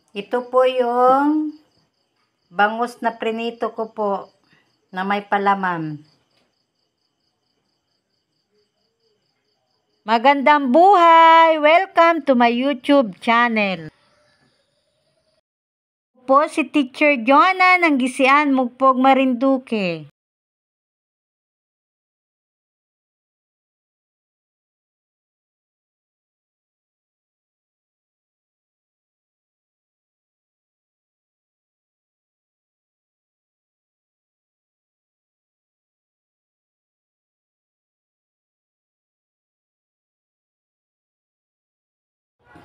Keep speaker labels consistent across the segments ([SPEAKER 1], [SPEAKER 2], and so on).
[SPEAKER 1] Ito po yung bangus na prinito ko po na may palaman. Magandang buhay! Welcome to my YouTube channel. Po si Teacher Jonah ng Gisian Mugpog Marinduque.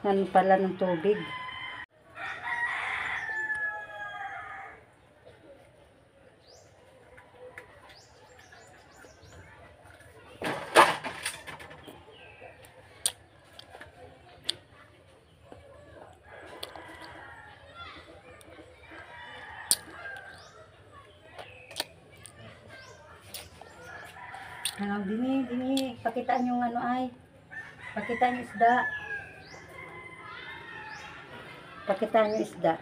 [SPEAKER 1] Ano pala ng tubig? Dini, pakitaan yung ano ay. Pakitaan yung isda. Pakitaan yung isda.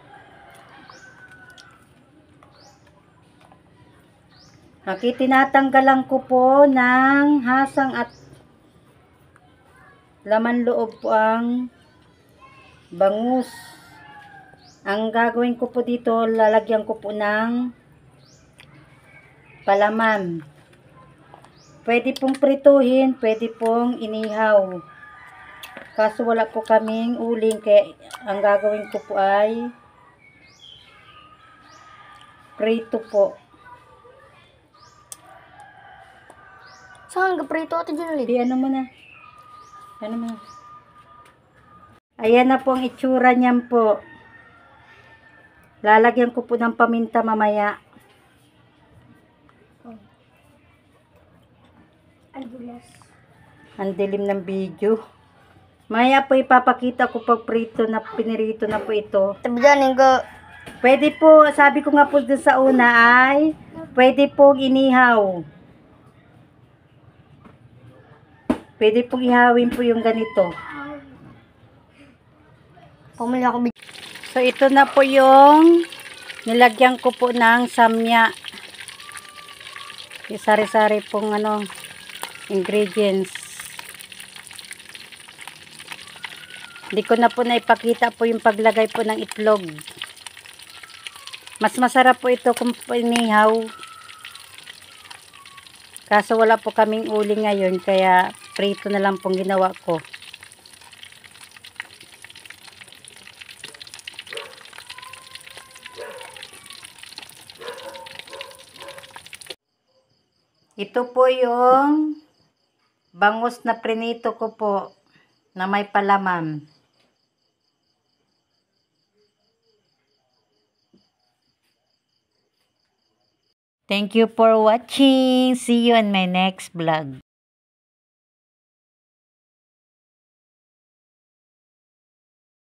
[SPEAKER 1] Tinatanggalan ko po ng hasang at laman loob po ang bangus. Ang gagawin ko po dito, lalagyan ko po ng palaman. Pwede pong prituhin, pwede pong inihaw. Kaso wala po kaming uling, kaya ang gagawin ko po ay prito po.
[SPEAKER 2] Saan ka prito ito dyan ulit?
[SPEAKER 1] Ano mo na? Ayan na po ang itsura niyan po. Lalagyan ko po ng paminta mamaya. Ang dilim ng video. Maya po ipapakita ko pag prito na pinirito na po ito.
[SPEAKER 2] Tabidanin ko.
[SPEAKER 1] Pwede po, sabi ko nga po dun sa una ay, pwede pong inihaw. Pwede pong ihawin po yung ganito.
[SPEAKER 2] Pumili ako.
[SPEAKER 1] So ito na po yung nilagyan ko po ng samya. Yung sari-sari pong ingredients. Hindi ko na po naipakita po yung paglagay po ng itlog. Mas masarap po ito kung inihaw. Kaso wala po kaming uling ngayon, kaya prito na lang pong ginawa ko. Ito po yung bangus na prinito ko po na may palaman. Thank you for watching. See you in my next vlog.